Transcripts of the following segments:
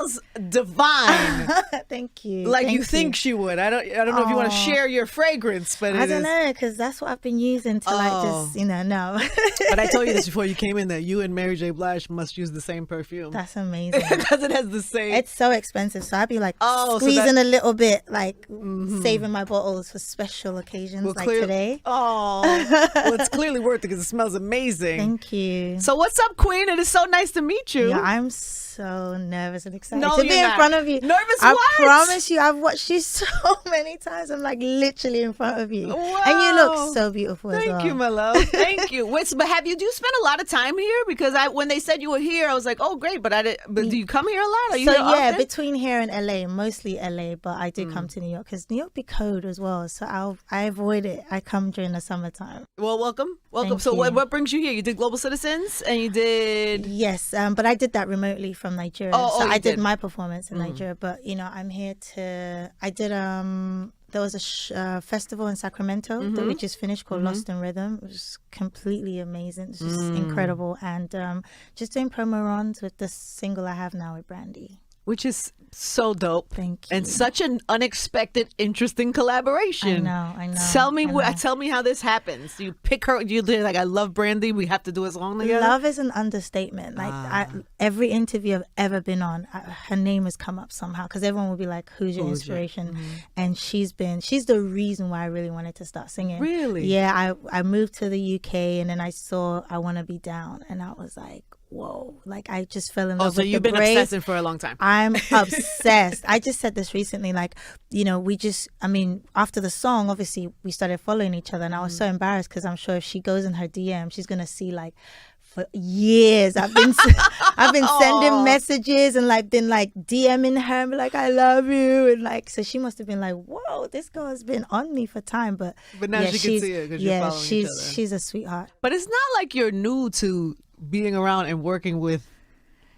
smells divine. Thank you. Like Thank you think she would. I don't know if you want to share your fragrance, but I don't know, because that's what I've been using to like just, no. But I told you this before you came in, that you and Mary J. Blige must use the same perfume. That's amazing. Because it has the same. It's so expensive, so I'd be like squeezing a little bit, like saving my bottles for special occasions today. Oh, well, it's clearly worth it because it smells amazing. Thank you. So what's up, Queen? It is so nice to meet you. Yeah, I'm so nervous and excited No, to be you're in not. front of you. Nervous? I what? promise you, I've watched you so many times. I'm like literally in front of you. Wow. And you look so beautiful as well. Thank you, my love. Thank you. Wait, but do you spend a lot of time here? Because when they said you were here, I was like, oh, great. But do you come here a lot? Are you so here yeah, often? between here and LA, mostly LA, but I do come to New York because New York be cold as well. So I avoid it. I come during the summertime. Well, welcome. Thank So you. what brings you here? You did Global Citizens and you did... Yes, but I did that remotely from Nigeria. So I did my performance in Nigeria, but I'm here to... I did... There was a festival in Sacramento that we just finished called Lost in Rhythm. It was completely amazing. It's just incredible. And just doing promo runs with the single I have now with Brandy. Which is so dope. Thank you. And such an unexpected, interesting collaboration. I know. Tell me how this happens. You pick her, you did like, I love Brandy, we have to do a song together. Love is an understatement. Like every interview I've ever been on, her name has come up somehow because everyone will be like, who's your inspiration? And she's the reason why I really wanted to start singing. Really? Yeah, I moved to the UK and then I saw I Wanna Be Down and I was like, whoa, like I just fell in love with the so you've been obsessing for a long time. I'm obsessed. I just said this recently, like, after the song, obviously we started following each other and I was so embarrassed because I'm sure if she goes in her DM, she's going to see like, for years I've been sending messages and like been like DMing her and be like, I love you, and like, so she must have been like, whoa, this girl has been on me for time, but now she can see it because you're following each other. She's a sweetheart. But it's not like you're new to being around and working with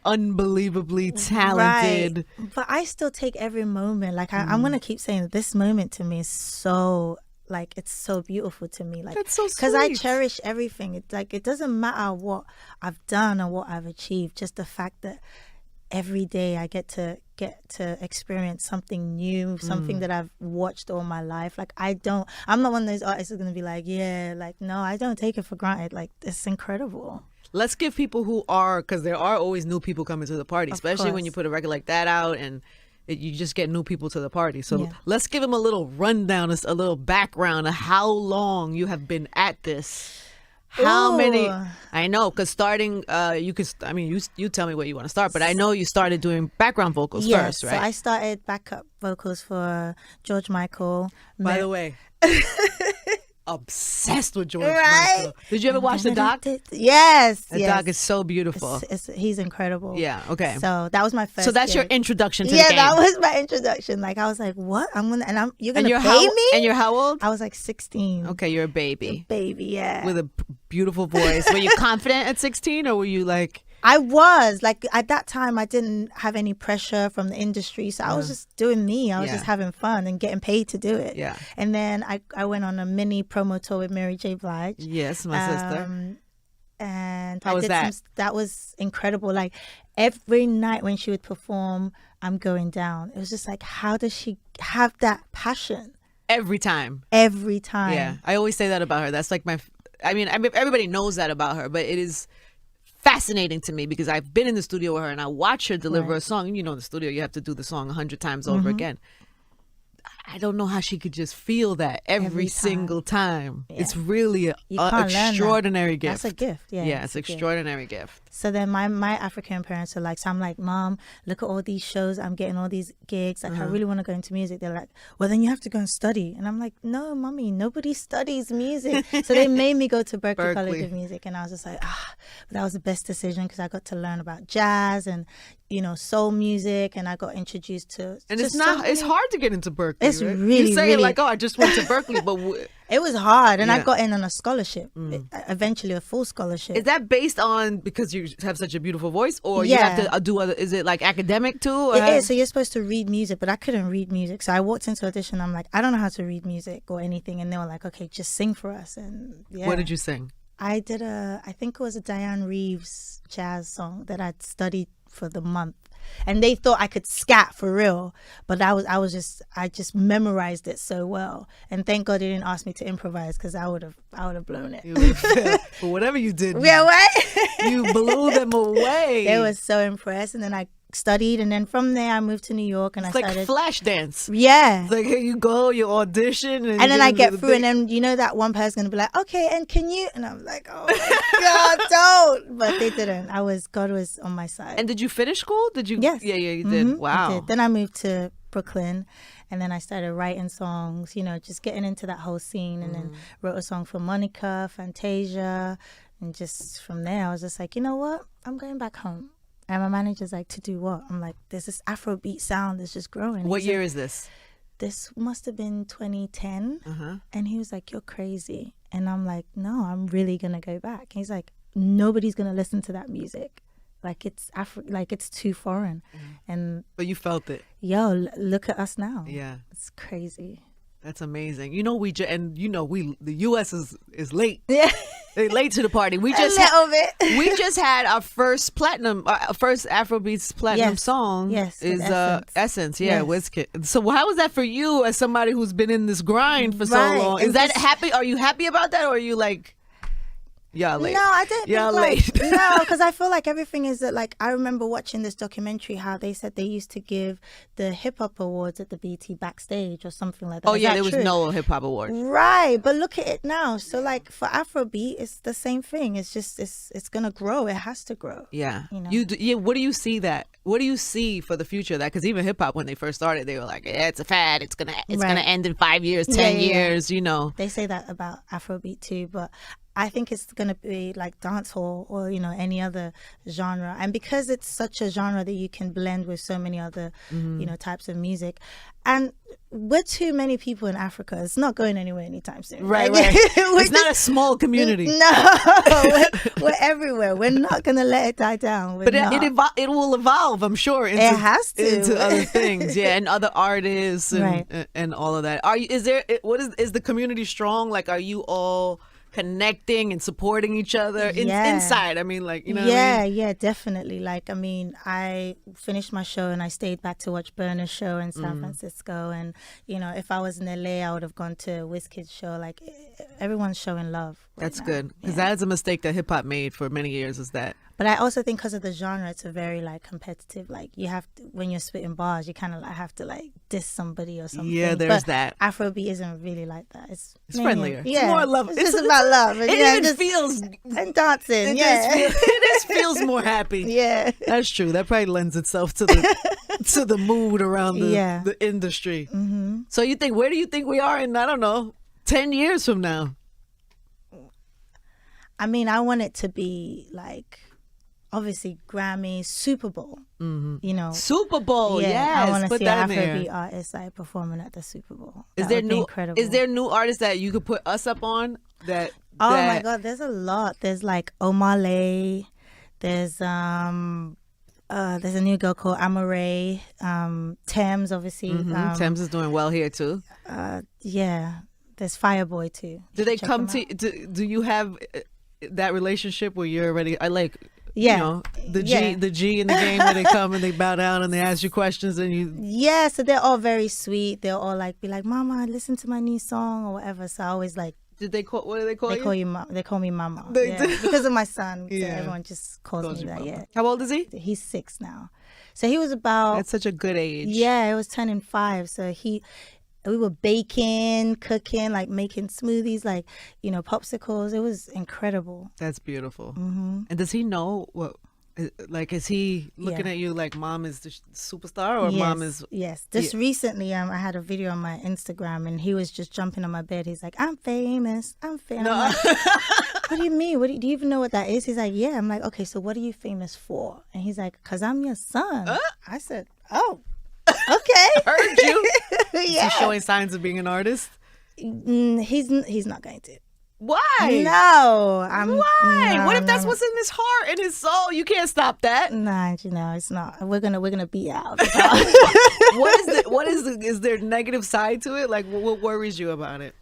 unbelievably talented. Right. But I still take every moment. Like I'm going to keep saying that this moment to me is so, like, it's so beautiful to me. Like, that's so sweet. Because I cherish everything. It's like, it doesn't matter what I've done or what I've achieved. Just the fact that every day I get to experience something new, something that I've watched all my life. Like I'm not one of those artists who's going to be like, yeah, like, no, I don't take it for granted. Like, it's incredible. Let's give people who are, because there are always new people coming to the party, especially when you put a record like that out and you just get new people to the party. So let's give them a little rundown, a little background of how long you have been at this. How many? I know, because starting, you tell me where you want to start, but I know you started doing background vocals first, right? So I started backup vocals for George Michael. By the way, obsessed with George Michael. Did you ever watch the doc? Yes. The doc is so beautiful. He's incredible. Yeah, okay. So that was my first. So that's your introduction to the game. Yeah, that was my introduction. Like I was like, what? You're gonna pay me? And you're how old? I was like 16. Okay, you're a baby. Baby, yeah. With a beautiful voice. Were you confident at 16 or were you like... I was like, at that time I didn't have any pressure from the industry, so I was just doing me. I was just having fun and getting paid to do it. Yeah. And then I went on a mini promo tour with Mary J. Blige. Yes, my sister. And how was that? That was incredible. Like every night when she would perform, I'm going down. It was just like, how does she have that passion? Every time. Yeah, I always say that about her. That's like everybody knows that about her, but it is fascinating to me because I've been in the studio with her and I watch her deliver a song. You know, in the studio, you have to do the song 100 times over again. I don't know how she could just feel that every single time. Yeah. It's really an extraordinary gift. That's a gift. Yeah, it's an extraordinary gift. So then my African parents are like, so I'm like, Mom, look at all these shows. I'm getting all these gigs. Like, I really want to go into music. They're like, well, then you have to go and study. And I'm like, no, Mommy, nobody studies music. So they made me go to Berklee College of Music. And I was just like, but that was the best decision because I got to learn about jazz and, soul music. And I got introduced to... And it's hard to get into Berklee. It's really, you say really... it like, I just went to Berklee, but... It was hard, and I got in on a scholarship, eventually a full scholarship. Is that based on because you have such a beautiful voice, or you have to do other? Is it like academic too? Or it is. So you're supposed to read music, but I couldn't read music. So I walked into audition. I'm like, I don't know how to read music or anything, and they were like, okay, just sing for us. And what did you sing? I did I think it was a Diane Reeves jazz song that I'd studied for the month. and they thought I could scat for real, but I just memorized it so well, and thank God they didn't ask me to improvise, because I would have blown it. But whatever you did, yeah, what? you blew them away. They were so impressed, and then I studied, and then from there I moved to New York, and it's like flash dance. Yeah, it's like here you go, you audition, and then I get through, and then you know that one person's gonna be like, okay, and can you, and I'm like, oh my God, don't. But they didn't. God was on my side. And did you finish school? Did you? Yes. Yeah, you did. Wow. I did. Then I moved to Brooklyn, and then I started writing songs, just getting into that whole scene, and then wrote a song for Monica, Fantasia, and just from there I was just like, you know what, I'm going back home. And my manager's like, to do what? I'm like, there's this Afrobeat sound that's just growing. What year is this? This must have been 2010. And he was like, you're crazy. And I'm like, no, I'm really going to go back. And he's like, nobody's going to listen to that music. Like, it's it's too foreign. But you felt it. Yo, look at us now. Yeah. It's crazy. That's amazing. The U.S. is late. Yeah. They're late to the party. We just had our first Afrobeats platinum song. Yes, is Essence. Yeah, yes. Wizkid. So how was that for you as somebody who's been in this grind for so long? Is that happy? Are you happy about that, or are you like, y'all late? No, I didn't. Y'all late. No, because I feel like everything is that, like, I remember watching this documentary how they said they used to give the hip hop awards at the BT backstage or something like that. Oh yeah, there was no hip hop award. Right, but look at it now. So like for Afrobeat, it's the same thing. It's just it's gonna grow. It has to grow. Yeah. What do you see that? What do you see for the future of that? Because even hip hop, when they first started, they were like, yeah, it's a fad. It's gonna end in 5 years, 10 years. They say that about Afrobeat too, but I think it's going to be like dancehall or, any other genre. And because it's such a genre that you can blend with so many other, types of music. And we're too many people in Africa. It's not going anywhere anytime soon. Right. It's not a small community. No, we're everywhere. We're not going to let it die down. But it will evolve, I'm sure. It has to. Into other things, yeah, and other artists and all of that. Is the community strong? Like, are you all connecting and supporting each other inside? I mean, like, Yeah, definitely. Like, I mean, I finished my show and I stayed back to watch Burner's show in San Francisco, and if I was in LA, I would have gone to Wizkid's show. Like, everyone's showing love. That's good, because that is a mistake that hip hop made for many years. Is that? But I also think because of the genre, it's a very like competitive. Like, you have to, when you're spitting bars, you kind of like have to like diss somebody or something. Yeah, there's that. Afrobeat isn't really like that. It's friendlier. Yeah, it's more love. It's just about love. And, it feels and dancing. It just feels more happy. Yeah, that's true. That probably lends itself to the mood around the industry. Mm-hmm. So where do you think we are in, I don't know, 10 years from now? I mean, I want it to be like, obviously, Grammys, Super Bowl. Mm-hmm. Super Bowl, yes. I want to see Afrobeat artists like performing at the Super Bowl. That would be incredible. Is there new artists that you could put us up on? My God, there's a lot. There's like Omale. There's a new girl called Amore. Thames, obviously. Thames is doing well here too. Yeah. There's Fireboy too. Do they come to? Do you have that relationship where you're already? The G in the game, where they come and they bow down and they ask you questions and you. Yeah, so they're all very sweet. They'll all like be like, "Mama, listen to my new song" or whatever. So I always like. What do they call you? They call me Mama. They do? Because of my son. So everyone just calls me that. Mama. Yeah. How old is he? He's 6 now. So he was about. That's such a good age. Yeah, it was turning 5. So we were baking, cooking, like making smoothies, like, popsicles. It was incredible. That's beautiful. Mm-hmm. And does he know what? Like, is he looking at you like mom is the superstar, or mom is? Yes. Just recently, I had a video on my Instagram, and he was just jumping on my bed. He's like, "I'm famous. I'm famous." No. Like, what do you mean? Do you even know what that is? He's like, "Yeah." I'm like, "Okay, so what are you famous for?" And he's like, "'Cause I'm your son." I said, "Oh, okay." Heard you. Yeah. Is he showing signs of being an artist? He's not going to. Why? No. Why? No, what if that's what's in his heart and his soul? You can't stop that. Nah, it's not. We're gonna be out. Is there a negative side to it? Like, what worries you about it?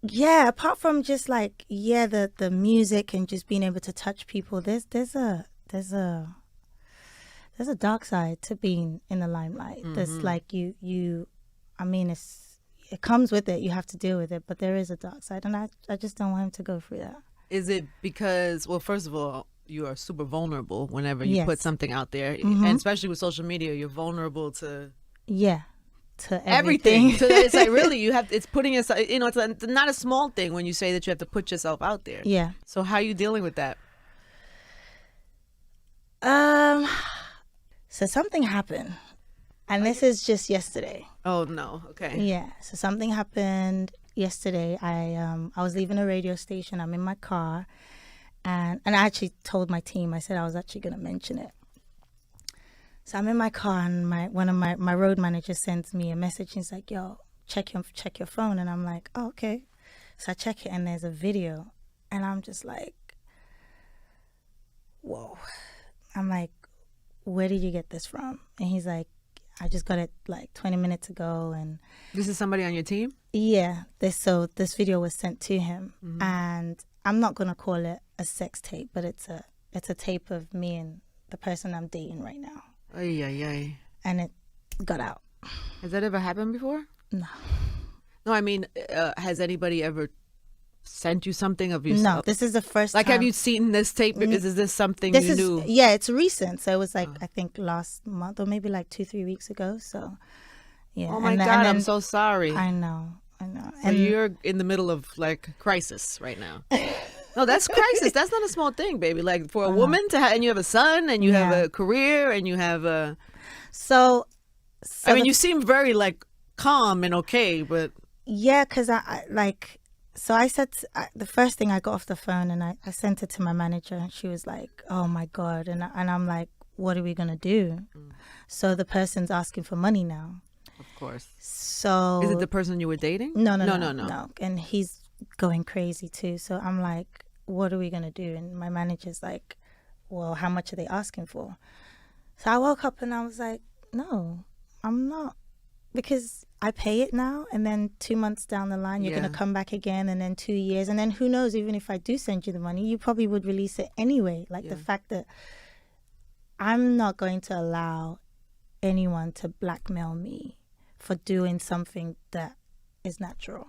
Yeah, apart from just like, the music and just being able to touch people, there's a there's a dark side to being in the limelight. There's like I mean, it comes with it. You have to deal with it, but there is a dark side, and I just don't want him to go through that. Is it because, well, first of all, you are super vulnerable whenever you put something out there, and especially with social media, you're vulnerable to to everything. So it's like really it's putting yourself, it's not a small thing when you say that you have to put yourself out there. Yeah. So how are you dealing with that? So something happened, and this is just yesterday. Oh no. Okay. Yeah. So something happened yesterday. I was leaving a radio station. I'm in my car, and I actually told my team. I said I was actually going to mention it. So I'm in my car, and one of my road managers sends me a message. He's like, "Yo, check your phone," and I'm like, "Oh, okay." So I check it, and there's a video, and I'm just like, "Whoa!" I'm like, "Where did you get this from?" And he's like, "I just got it like 20 minutes ago." And this is somebody on your team? Yeah. This video was sent to him, and I'm not gonna call it a sex tape, but it's a tape of me and the person I'm dating right now. Ay, ay, ay. And it got out. Has that ever happened before? No. No, I mean, has anybody ever sent you something of yourself? No, this is the first time. Have you seen this tape? Is this something you knew? Yeah, it's recent. So it was like, I think last month or maybe like 2-3 weeks ago. So, yeah. Oh my God, I'm so sorry. I know. So you're in the middle of like crisis right now. No, that's crisis. That's not a small thing, baby. Like for a woman to have, and you have a son, and you have a career, and you have a. So I mean, you seem very like calm and okay, but. Yeah, because I said the first thing I got off the phone, and I sent it to my manager, and she was like, "Oh my God," and I'm like, "What are we gonna do?" So the person's asking for money now. Of course. So is it the person you were dating? No. And he's going crazy too. So I'm like, what are we going to do? And my manager's like, well, how much are they asking for? So I woke up and I was like, no, I'm not. Because I pay it now, and then 2 months down the line, you're going to come back again, and then 2 years. And then who knows, even if I do send you the money, you probably would release it anyway. Like the fact that I'm not going to allow anyone to blackmail me for doing something that is natural.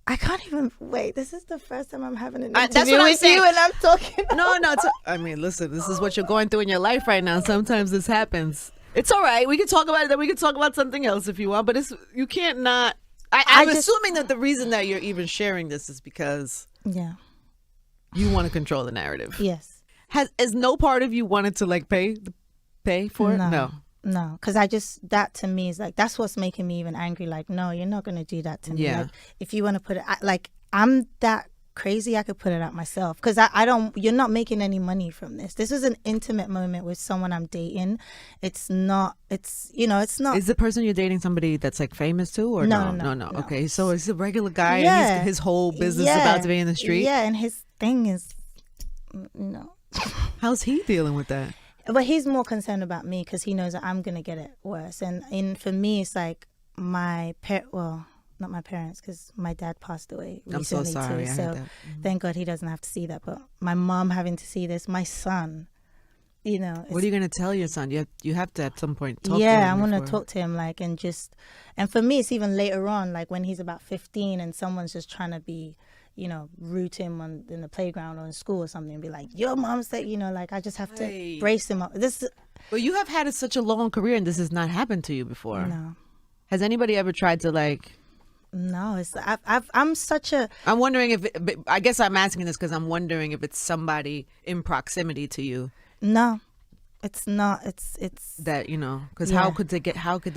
I can't even wait. This is the first time I'm having an interview with you, and I'm talking. No. I mean, listen. This is what you're going through in your life right now. Sometimes this happens. It's all right. We can talk about it. Then we can talk about something else if you want. But you can't not. I'm assuming that the reason that you're even sharing this is because you want to control the narrative. Yes. Has no part of you wanted to like pay for it? No, because that to me is like, that's what's making me even angry. Like, no, you're not going to do that to me. Like, if you want to put it, I'm that crazy, I could put it out myself. Because you're not making any money from this. This is an intimate moment with someone I'm dating. It's not. Is the person you're dating somebody that's like famous too? Or no. Okay, so it's a regular guy and his whole business about to be in the street? Yeah, and his thing is, How's he dealing with that? But he's more concerned about me because he knows that I'm going to get it worse. And for me, it's like not my parents, because my dad passed away recently. I'm so sorry. too. So thank God he doesn't have to see that. But my mom having to see this, my son, What are you going to tell your son? You have to at some point talk to him. Yeah, I'm going to talk to him, and for me, it's even later on, like when he's about 15 and someone's just trying to be, root him in the playground or in school or something, and be like, your mom said, I just have to brace him up. Well, you have had such a long career, and this has not happened to you before. No. Has anybody ever tried to No, I'm wondering I guess I'm asking this because I'm wondering if it's somebody in proximity to you. No, it's not. It's that, because how could they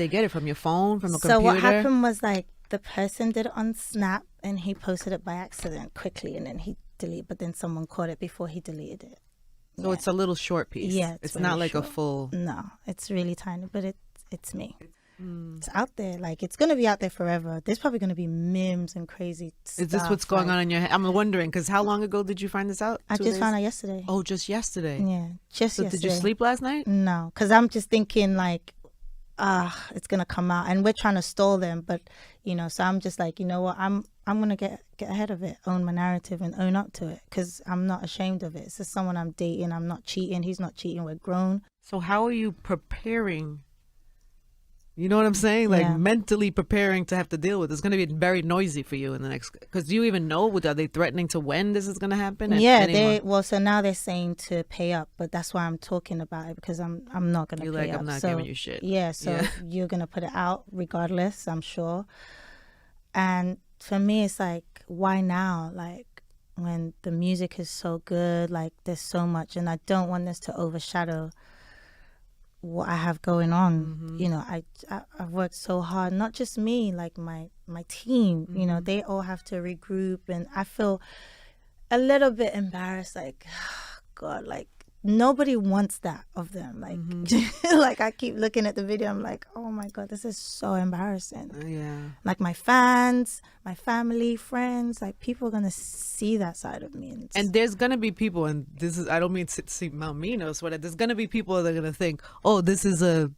get it from your phone, from a computer? So what happened was the person did it on Snap, and he posted it by accident quickly, and then he deleted. But then someone caught it before he deleted it. So it's a little short piece. Yeah, it's not like short. A full. No, it's really tiny, but it's me. It's out there. Like, it's going to be out there forever. There's probably going to be memes and crazy stuff. Is this what's going on in your head? I'm wondering, because how long ago did you find this out? I just found out yesterday. Oh, just yesterday? Yeah, just yesterday. Did you sleep last night? No, because I'm just thinking it's going to come out. And we're trying to stall them. But, so I'm just like, you know what? I'm going to get ahead of it, own my narrative and own up to it, because I'm not ashamed of it. It's just someone I'm dating. I'm not cheating. He's not cheating. We're grown. So how are you preparing? You know what I'm saying? Like mentally preparing to have to deal with. It's going to be very noisy for you in the next. Because do you even know? Are they threatening to when this is going to happen? Yeah, so now they're saying to pay up, but that's why I'm talking about it, because I'm not going to pay up. I'm not giving you shit. Yeah, so you're going to put it out regardless, I'm sure. And for me, it's like, why now? Like, when the music is so good, like there's so much, and I don't want this to overshadow what I have going on. You know, I've worked so hard, not just me, like my team, you know, they all have to regroup, and I feel a little bit embarrassed, like, God, like nobody wants that of them. Like, like I keep looking at the video, I'm like, oh my God, this is so embarrassing. Like my fans, my family, friends, like people are gonna see that side of me. And there's gonna be people, and this is, I don't mean to seem malmenos, but there's gonna be people that are gonna think, oh, this is a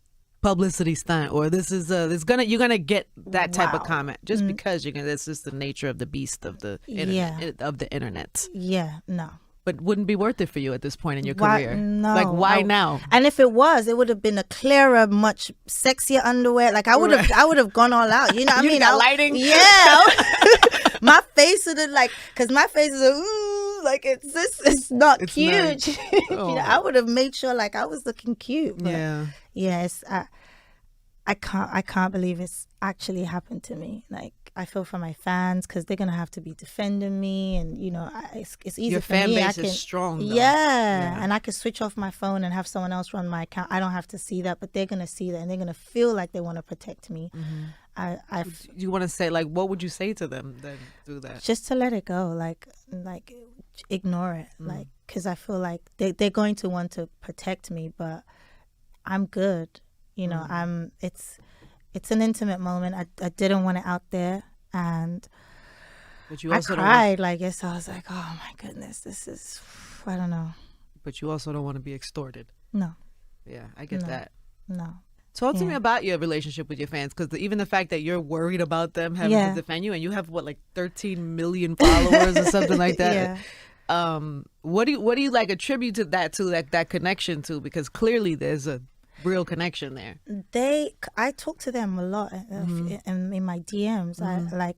publicity stunt, or this is you're gonna get that type of comment just because that's just the nature of the beast of the internet. Yeah, no. But wouldn't be worth it for you at this point in your career. No. Like, why now? And if it was, it would have been a clearer, much sexier underwear. Like I would have gone all out. You know what I mean? Got lighting? Yeah. My face would have, like, because my face is like it's not cute. Nice. You know, I would have made sure like I was looking cute. But yes, I can't believe it's actually happened to me. Like, I feel for my fans, because they're gonna have to be defending me, and you know, it's easy your for fan me. base is strong, though. Yeah, and I can switch off my phone and have someone else run my account. I don't have to see that, but they're gonna see that, and they're gonna feel like they want to protect me. You want to say, like, what would you say to them that do that? Just to let it go, like ignore it, like, because I feel like they're going to want to protect me, but I'm good. You know, it's an intimate moment. I didn't want it out there, and but you also I cried. Like, yes, I was like, oh my goodness, this is, I don't know. But you also don't want to be extorted. No. Yeah, I get that. No. Talk to me about your relationship with your fans, because even the fact that you're worried about them having to defend you, and you have 13 million followers or something like that. What do you like attribute to that connection to? Because clearly there's a real connection there. I talk to them a lot in my DMs.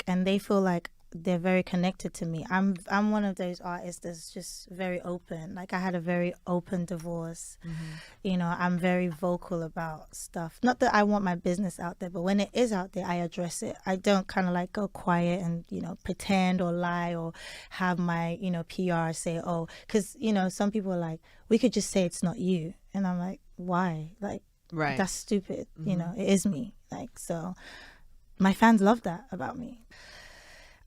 And they feel like they're very connected to me. I'm one of those artists that's just very open. Like, I had a very open divorce. You know, I'm very vocal about stuff. Not that I want my business out there, but when it is out there, I address it. I don't kind of like go quiet and, you know, pretend or lie or have my, you know, PR say, oh, because, you know, some people are like, we could just say it's not you. And I'm like, why? Like, that's stupid. You know, it is me. Like, so my fans love that about me.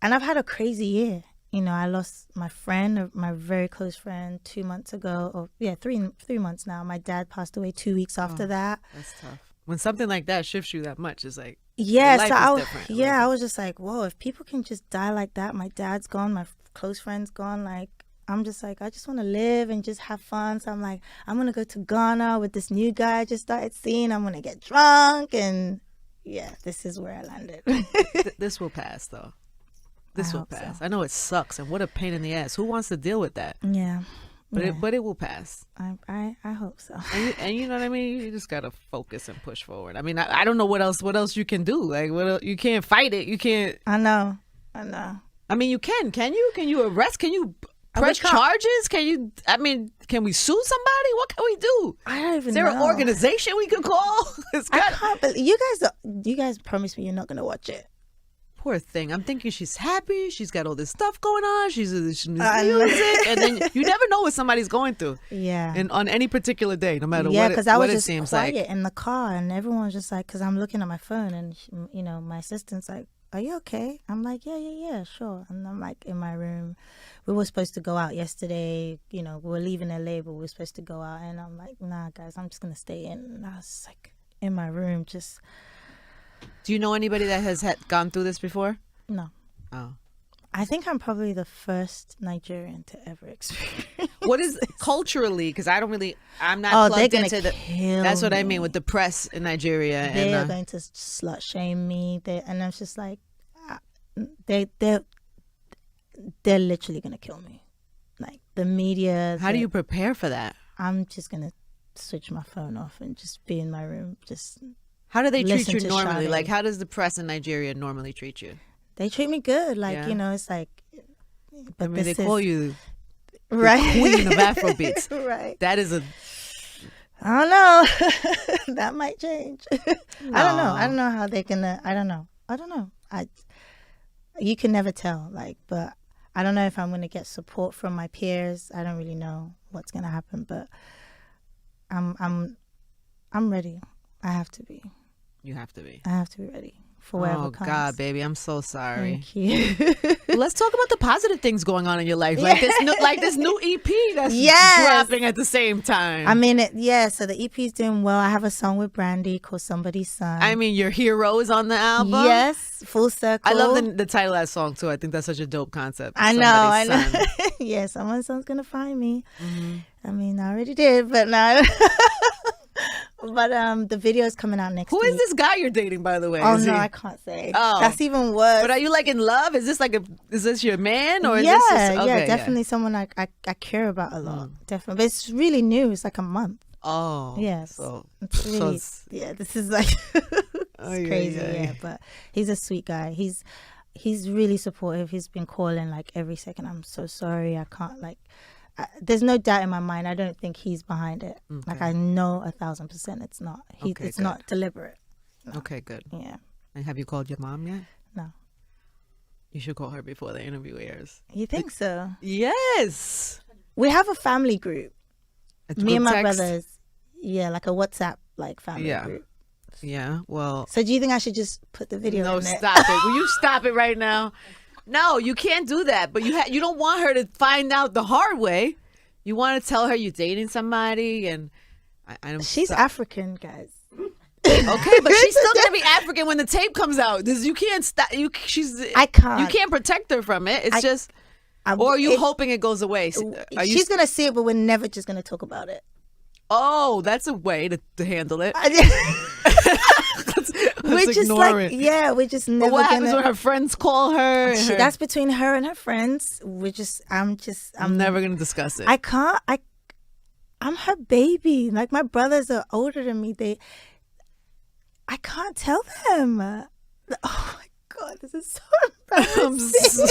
And I've had a crazy year. You know, I lost my friend, my very close friend, 2 months ago. Or 3 months now. My dad passed away 2 weeks after that. That's tough. When something like that shifts you that much, it's like, life is different. I was just like, whoa, if people can just die like that, my dad's gone, my close friend's gone, like, I'm just like, I just want to live and just have fun. So I'm like, I'm going to go to Ghana with this new guy I just started seeing. I'm going to get drunk. And this is where I landed. This will pass, though. This will pass. So. I know it sucks, and what a pain in the ass. Who wants to deal with that? Yeah. But it will pass. I hope so. And you know what I mean? You just gotta focus and push forward. I mean, I don't know what else you can do. Like, you can't fight it. You can't. I know. I mean, you can. Can you? Can you arrest? Can you press charges? Can you? I mean, can we sue somebody? What can we do? I don't even know. Is there an organization we could call? I can't believe you guys promised me you're not gonna watch it. Poor thing. I'm thinking she's happy. She's got all this stuff going on. She's music, and then you never know what somebody's going through. Yeah. And on any particular day, no matter what. Because I was just quiet in the car, and everyone was just like, because I'm looking at my phone, and you know, my assistant's like, "Are you okay?" I'm like, "Yeah, sure." And I'm like in my room. We were supposed to go out yesterday. You know, we were leaving LA, but we were supposed to go out, and I'm like, "Nah, guys, I'm just gonna stay in." And I was like in my room, just. Do you know anybody that has gone through this before? No. Oh. I think I'm probably the first Nigerian to ever experience. What is culturally? Because I'm not plugged into the. That's what I mean with the press in Nigeria. They are going to slut shame me. And I'm just like, they're literally going to kill me. Like the media. How do you prepare for that? I'm just going to switch my phone off and just be in my room. Just how do they treat listen you to normally? Sade. Like, how does the press in Nigeria normally treat you? They treat me good. Like, Yeah. you know, it's like, but I mean, they this call is you the right. queen of Afrobeats. Right. That is a I don't know. That might change. I don't know. No. I don't know how they're gonna. I don't know. You can never tell. Like, but I don't know if I'm gonna get support from my peers. I don't really know what's gonna happen, but I'm ready. I have to be. You have to be. I have to be ready for whatever Oh comes. God, baby, I'm so sorry. Thank you. Let's talk about the positive things going on in your life, like this new EP that's Yes. dropping at the same time. I mean, so the EP's doing well. I have a song with Brandy called Somebody's Son. I mean, your hero is on the album. Yes, full circle. I love the title of that song too. I think that's such a dope concept. I Somebody's know. Son. Yeah, someone's son's gonna find me. Mm-hmm. I mean, I already did, but no. But the video is coming out next Who week. is this guy you're dating, by the way? Oh Is no, he- I can't say. Oh. That's even worse. But are you like in love? Is this your man or is yeah, this just, okay, yeah, definitely someone I care about a lot. Definitely, but it's really new. It's like a month. Oh, Yes, So, it's so really, it's- yeah. This is like Oh, it's yeah, crazy. yeah, Yeah, yeah. but he's a sweet guy. He's really supportive. He's been calling like every second. I'm so sorry. I can't like. There's no doubt in my mind. I don't think he's behind it. Like I know 1,000% it's not. Okay, It's good. not deliberate. No. okay, good. Yeah. And have you called your mom yet? No. You should call her before the interview airs. You think so? Yes. We have a family group. A Me and group my text? brothers. Yeah, like a WhatsApp like family Yeah. group. Yeah. Well, So do you think I should just put the video no, in there? stop it. Will you stop it right now? No, you can't do that. But you don't want her to find out the hard way. You want to tell her you're dating somebody, and I don't. She's African, guys. Okay, but she's still gonna be African when the tape comes out. You can't stop. I can't. You can't protect her from it. It's just. Or are you hoping it goes away? Are you? She's gonna see it, but we're never just gonna talk about it. Oh, that's a way to handle it. We're just ignore like, it. yeah, we're just But never what happens gonna. when her friends call her? and her- That's between her and her friends. I'm never gonna discuss it. I can't. I'm her baby. Like my brothers are older than me. I can't tell them. Oh my God, this is so embarrassing.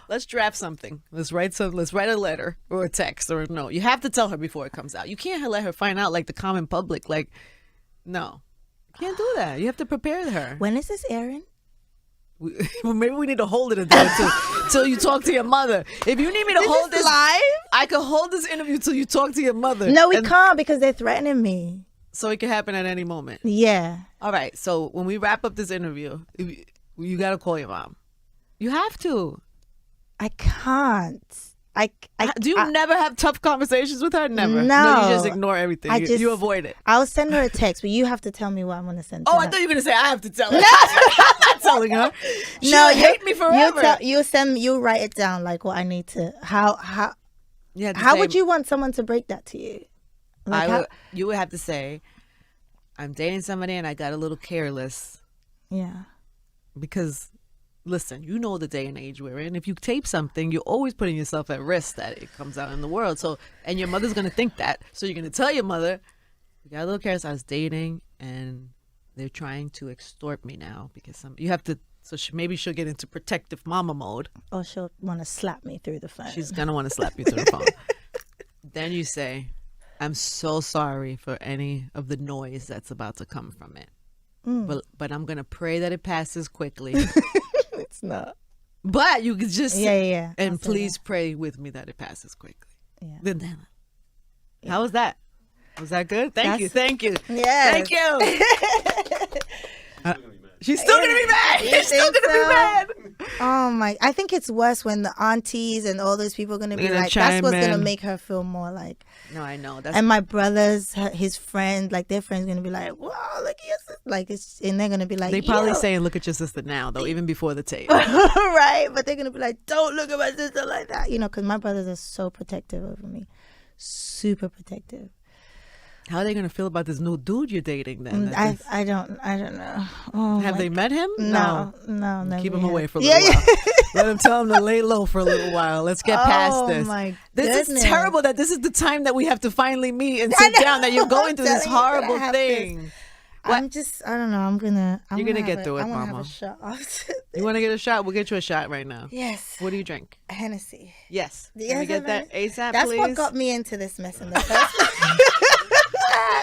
Let's draft something. Let's write a letter or a text or a note. You have to tell her before it comes out. You can't let her find out like the common public. Like, no, you can't do that. You have to prepare her. When is this airing? Well, maybe we need to hold it until you talk to your mother. If you need me to hold this live? I could hold this interview till you talk to your mother. No, we can't because they're threatening me. So it can happen at any moment. Yeah. All right. So when we wrap up this interview, you got to call your mom. You have to. I can't. Do you never have tough conversations with her? Never. No. You just ignore everything. You avoid it. I'll send her a text, but you have to tell me what I'm going to send to Oh, her. I thought you were going to say I have to tell her. No. I'm not telling her. She'll hate me forever. You'll write it down like what I need to. How would you want someone to break that to you? Like you would have to say, I'm dating somebody and I got a little careless. Yeah. Because, listen, you know the day and age we're in. If you tape something, you're always putting yourself at risk that it comes out in the world. So, and your mother's going to think that. So you're going to tell your mother, you got a little careless. I was dating and they're trying to extort me now because you have to. So maybe she'll get into protective mama mode. Or she'll want to slap me through the phone. She's going to want to slap you through the phone. Then you say, I'm so sorry for any of the noise that's about to come from it. But I'm going to pray that it passes quickly. It's not. But you could just Yeah. And please pray with me that it passes quickly. Yeah. Then how was that? Was that good? Thank you. Yes. Thank you. She's still gonna be mad. She's still gonna be mad. Oh my! I think it's worse when the aunties and all those people are gonna be Gonna like. chime That's what's gonna in. make her feel more like. No, I know. That's And my brothers, his friends, like their friends, gonna be like, "Wow, look at your sister." Like it's, and they're gonna be like, they probably "Yo." saying, "Look at your sister now," though, even before the tape. Right? But they're gonna be like, "Don't look at my sister like that," because my brothers are so protective over me, super protective. How are they gonna feel about this new dude you're dating then? I don't know. Oh, have they met him? No. Keep him away for a little while. Let him tell him to lay low for a little while. Let's get past this. My this goodness. is terrible that this is the time that we have to finally meet and sit down, that you're going through this horrible thing. I don't know. You're gonna get through it, I'm gonna Mama. have a shot after. You want to get a shot? We'll get you a shot right now. Yes. What do you drink? Hennessy. Yes. Can we get that ASAP, That's please? what got me into this mess in the first place.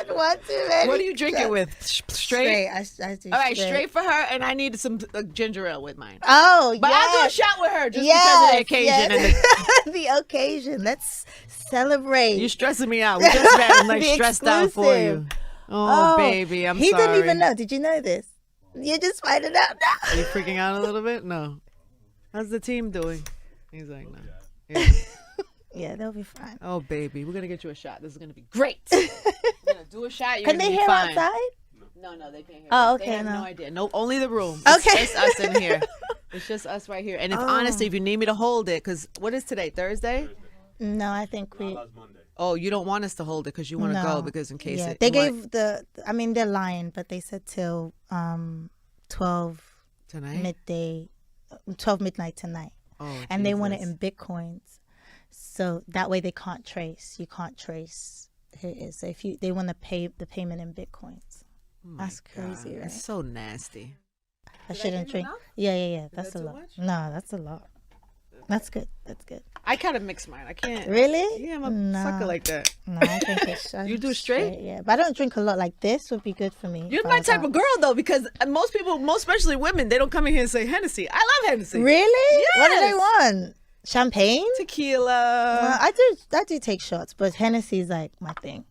One too many. What are you drinking with? Straight? I do. All right, straight for her, and I need some ginger ale with mine. Oh, but yes. I'll do a shot with her just because of the occasion. Yes. And the occasion. Let's celebrate. You're stressing me out. We just met. I'm like stressed out for you. Oh, baby, I'm sorry. He didn't even know. Did you know this? You're just finding out now. Are you freaking out a little bit? No. How's the team doing? He's like, no. Yeah. Yeah, they'll be fine. Oh, baby, we're gonna get you a shot. This is gonna be great. We're gonna do a shot. Can they hear fine. outside? No, they can't hear. Oh, us. okay. They have no idea. No, only the room. Okay. It's just us in here. It's just us right here. And if honestly, if you need me to hold it, because what is today? Thursday? No, I think we. Oh, you don't want us to hold it because you want to go because in case they gave I mean, they're lying, but they said till 12 tonight midday, 12 midnight tonight. Oh, and they want it in Bitcoins, so that way they can't trace. You can't trace who it is. So if they want to pay the payment in Bitcoins. That's crazy, right? It's so nasty. I shouldn't drink. Yeah. That's a lot. Much? No, that's a lot. That's good. I kind of mix mine. I can't. Really? Yeah, I'm a sucker like that. No, I drink it. You do straight? Yeah, but I don't drink a lot. Like this would be good for me. You're my type of girl though, because most people, most especially women, they don't come in here and say Hennessy. I love Hennessy. Really? Yes. What do they want? Champagne? Tequila. I do take shots, but Hennessy is like my thing.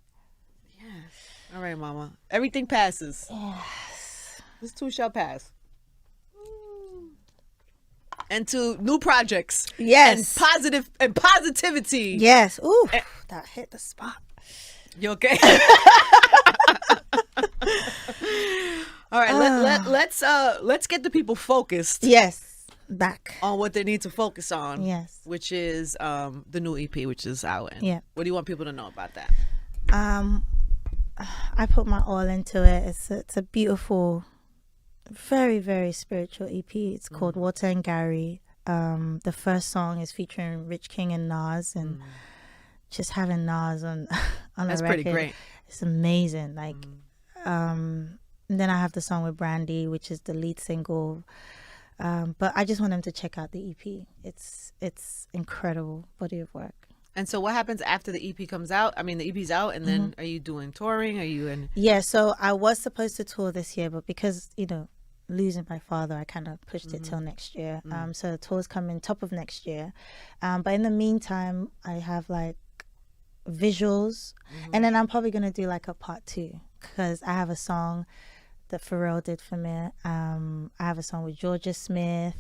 Yes. All right, Mama. Everything passes. Yes. This too shall pass. And to new projects. Yes. And positivity. Yes. Ooh, that hit the spot. You okay? All right, let's get the people focused. Yes. Back on what they need to focus on. Yes. Which is the new EP, which is out. And yeah. What do you want people to know about that? I put my all into it. It's a beautiful, very, very spiritual EP. It's called Water and Gary. The first song is featuring Rich King and Nas, and just having Nas on that's a record, pretty great. It's amazing. Like, then I have the song with Brandy, which is the lead single. But I just want them to check out the EP. It's incredible body of work. And so what happens after the EP comes out? I mean, the EP's out, and then are you doing touring? Are you in? Yeah, so I was supposed to tour this year, but because, losing my father, I kind of pushed it till next year. So the tour's coming top of next year. But in the meantime, I have like visuals, and then I'm probably going to do like a part 2, because I have a song that Pharrell did for me. I have a song with Georgia Smith.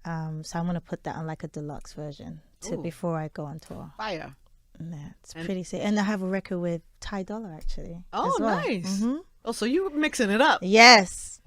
So I'm going to put that on like a deluxe version before I go on tour. Fire. Yeah, it's pretty sick. And I have a record with Ty Dolla, actually. Oh, as well. nice. Oh, so you're mixing it up. Yes.